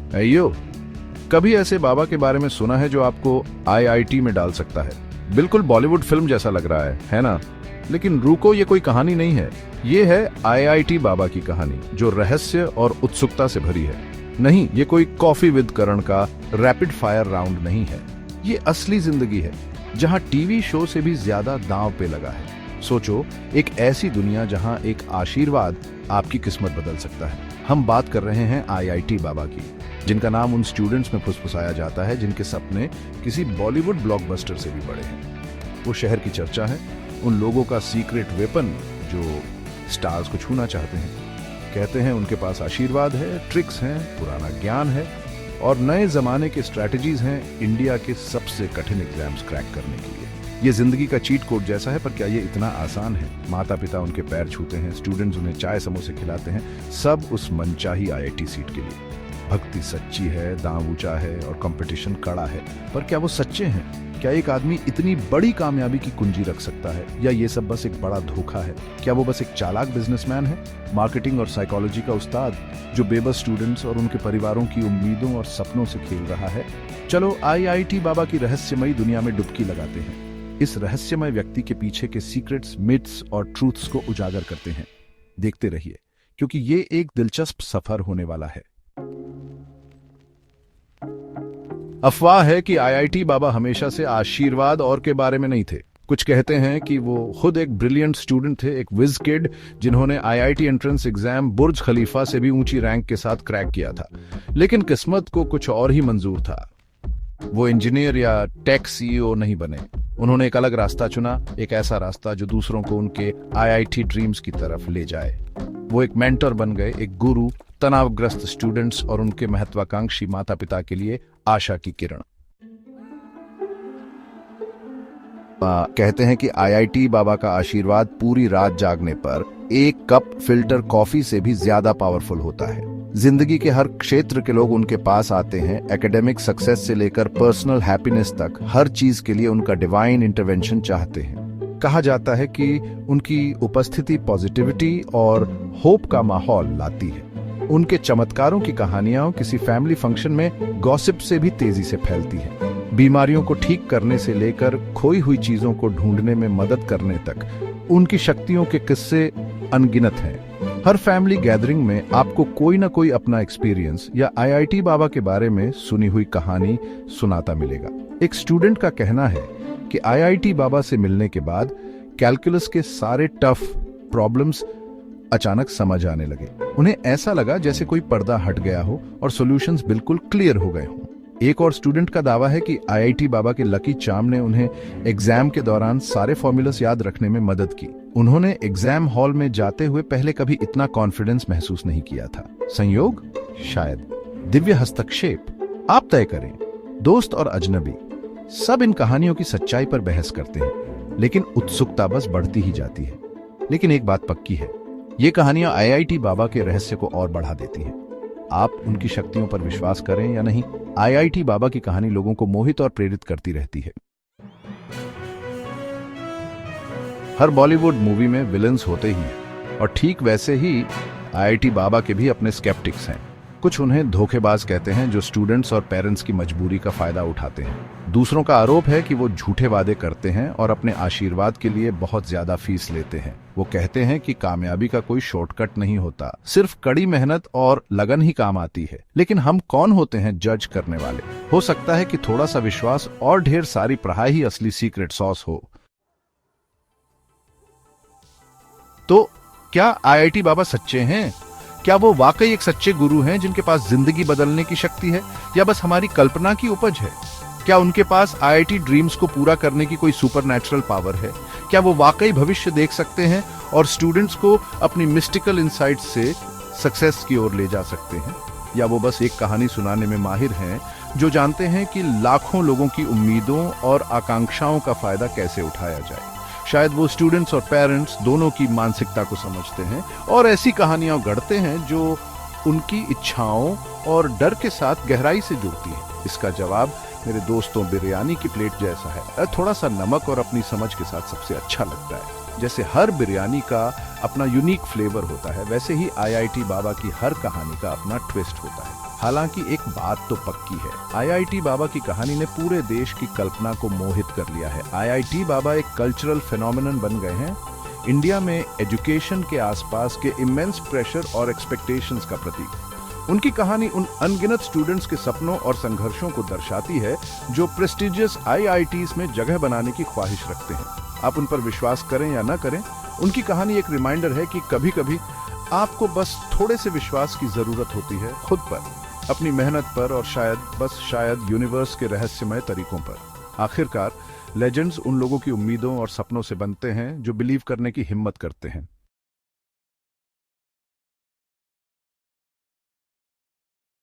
अयो, कभी ऐसे बाबा के बारे में सुना है जो आपको आईआईटी में डाल सकता है? बिल्कुल बॉलीवुड फिल्म जैसा लग रहा है ना? लेकिन रुको, ये कोई कहानी नहीं है। ये है आईआईटी बाबा की कहानी, जो रहस्य और उत्सुकता से भरी है। नहीं, ये कोई कॉफी विद करण का रैपिड फायर राउंड नहीं है। ये असली जिंदगी है, जहां टीवी शो से भी ज्यादा दांव पे लगा है। सोचो, एक ऐसी दुनिया जहां एक आशीर्वाद आपकी किस्मत बदल सकता है। हम बात कर रहे हैं आईआईटी बाबा की, जिनका नाम उन स्टूडेंट्स में फुसफुसाया जाता है जिनके सपने किसी बॉलीवुड ब्लॉकबस्टर से भी बड़े हैं। वो शहर की चर्चा है, उन लोगों का सीक्रेट वेपन जो स्टार्स को छूना चाहते हैं। कहते हैं उनके पास आशीर्वाद है, ट्रिक्स हैं, पुराना ज्ञान है और नए जमाने के स्ट्रैटेजीज हैं इंडिया के सबसे कठिन एग्जाम्स क्रैक करने के लिए। ये जिंदगी का चीट कोड जैसा है, पर क्या ये इतना आसान है? माता पिता उनके पैर छूते हैं, स्टूडेंट्स उन्हें चाय समोसे खिलाते हैं, सब उस मनचाही आईआईटी सीट के लिए। भक्ति सच्ची है, दांव ऊंचा है और कंपटीशन कड़ा है, पर क्या वो सच्चे हैं? क्या एक आदमी इतनी बड़ी कामयाबी की कुंजी रख सकता है, या ये सब बस एक बड़ा धोखा है? क्या वो बस एक चालाक बिजनेसमैन है, मार्केटिंग और साइकोलॉजी का उस्ताद, जो बेबस स्टूडेंट्स और उनके परिवारों की उम्मीदों और सपनों से खेल रहा है? चलो आईआईटी बाबा की रहस्यमयी दुनिया में डुबकी लगाते हैं। इस रहस्यमय व्यक्ति के पीछे के सीक्रेट्स, मिथ्स और ट्रूथ्स को उजागर करते हैं। देखते रहिए, क्योंकि ये एक दिलचस्प सफर होने वाला है। अफवाह है कि आईआईटी बाबा हमेशा से आशीर्वाद और के बारे में नहीं थे। कुछ कहते हैं कि वो खुद एक ब्रिलियंट स्टूडेंट थे, एक विज किड जिन्होंने आईआईटी एंट्रेंस एग्जाम बुर्ज खलीफा से भी ऊंची रैंक के साथ क्रैक किया था। लेकिन किस्मत को कुछ और ही मंजूर था। वो इंजीनियर या टेक सीईओ नहीं बने। उन्होंने एक अलग रास्ता चुना, एक ऐसा रास्ता जो दूसरों को उनके आईआईटी ड्रीम्स की तरफ ले जाए। वो एक मेंटर बन गए, एक गुरु, तनावग्रस्त स्टूडेंट्स और उनके महत्वाकांक्षी माता पिता के लिए आशा की किरण। कहते हैं कि आईआईटी बाबा का आशीर्वाद पूरी रात जागने पर एक कप फिल्टर कॉफी से भी ज्यादा पावरफुल होता है। जिंदगी के हर क्षेत्र के लोग उनके पास आते हैं, एकेडमिक सक्सेस से लेकर पर्सनल हैप्पीनेस तक, हर चीज के लिए उनका डिवाइन इंटरवेंशन चाहते हैं। कहा जाता है कि उनकी उपस्थिति पॉजिटिविटी और होप का माहौल लाती है। उनके चमत्कारों की कहानियां किसी फैमिली फंक्शन में गॉसिप से भी तेजी से फैलती है। बीमारियों को ठीक करने से लेकर खोई हुई चीजों को ढूंढने में मदद करने तक उनकी शक्तियों के किस्से अनगिनत हैं। हर फैमिली गैदरिंग में आपको कोई ना कोई अपना एक्सपीरियंस या आईआईटी बाबा के बारे में सुनी हुई कहानी सुनाता मिलेगा। एक स्टूडेंट का कहना है कि आईआईटी बाबा से मिलने के बाद कैलकुलस के सारे टफ प्रॉब्लम्स अचानक समझ आने लगे। उन्हें ऐसा लगा जैसे कोई पर्दा हट गया हो और सॉल्यूशंस बिल्कुल क्लियर हो गए हों। एक और स्टूडेंट का दावा है कि आईआईटी बाबा के लकी चार्म ने उन्हें एग्जाम के दौरान सारे फॉर्मूलास याद रखने में मदद की। उन्होंने एग्जाम हॉल में जाते हुए पहले कभी इतना कॉन्फिडेंस महसूस नहीं किया था। संयोग? शायद। दिव्य हस्तक्षेप? आप तय करें। दोस्त और अजनबी, सब इन कहानियों की सच्चाई पर बहस करते हैं, लेकिन उत्सुकता बस बढ़ती ही जाती है। लेकिन एक बात पक्की है, ये कहानियां आईआईटी बाबा के रहस्य को और बढ़ा देती हैं। आप उनकी शक्तियों पर विश्वास करें या नहीं, आईआईटी बाबा की कहानी लोगों को मोहित और प्रेरित करती रहती है। हर बॉलीवुड मूवी में विलेंस होते ही हैं, और ठीक वैसे ही आईआईटी बाबा के भी अपने स्केप्टिक्स हैं। कुछ उन्हें धोखेबाज कहते हैं जो स्टूडेंट्स और पेरेंट्स की मजबूरी का फायदा उठाते हैं। दूसरों का आरोप है कि वो झूठे वादे करते हैं और अपने आशीर्वाद के लिए बहुत ज्यादा फीस लेते हैं। वो कहते हैं कि कामयाबी का कोई शॉर्टकट नहीं होता, सिर्फ कड़ी मेहनत और लगन ही काम आती है। लेकिन हम कौन होते हैं जज करने वाले? हो सकता है कि थोड़ा सा विश्वास और ढेर सारी पढ़ाई ही असली सीक्रेट सॉस हो। तो क्या आईआईटी बाबा सच्चे हैं? क्या वो वाकई एक सच्चे गुरु हैं जिनके पास जिंदगी बदलने की शक्ति है, या बस हमारी कल्पना की उपज है? क्या उनके पास आईआईटी ड्रीम्स को पूरा करने की कोई सुपरनैचुरल पावर है? क्या वो वाकई भविष्य देख सकते हैं और स्टूडेंट्स को अपनी मिस्टिकल इनसाइट्स से सक्सेस की ओर ले जा सकते हैं? या वो बस एक कहानी सुनाने में माहिर हैं जो जानते हैं कि लाखों लोगों की उम्मीदों और आकांक्षाओं का फायदा कैसे उठाया जाए? शायद वो स्टूडेंट्स और पेरेंट्स दोनों की मानसिकता को समझते हैं और ऐसी कहानियां गढ़ते हैं जो उनकी इच्छाओं और डर के साथ गहराई से जुड़ती है। इसका जवाब मेरे दोस्तों बिरयानी की प्लेट जैसा है, थोड़ा सा नमक और अपनी समझ के साथ सबसे अच्छा लगता है। जैसे हर बिरयानी का अपना यूनिक फ्लेवर होता है, वैसे ही आईआईटी बाबा की हर कहानी का अपना ट्विस्ट होता है। हालांकि एक बात तो पक्की है, आईआईटी बाबा की कहानी ने पूरे देश की कल्पना को मोहित कर लिया है। आईआईटी बाबा एक कल्चरल फिनोमिनन बन गए हैं, इंडिया में एजुकेशन के आसपास के इमेंस प्रेशर और एक्सपेक्टेशंस का प्रतीक। उनकी कहानी उन अनगिनत स्टूडेंट्स के सपनों और संघर्षों को दर्शाती है जो प्रेस्टिजियस आईआईटीज में जगह बनाने की ख्वाहिश रखते हैं। आप उन पर विश्वास करें या न करें, उनकी कहानी एक रिमाइंडर है कि कभी कभी आपको बस थोड़े से विश्वास की जरूरत होती है, खुद पर, अपनी मेहनत पर और शायद यूनिवर्स के रहस्यमय तरीकों पर। आखिरकार लेजेंड्स उन लोगों की उम्मीदों और सपनों से बनते हैं जो बिलीव करने की हिम्मत करते हैं।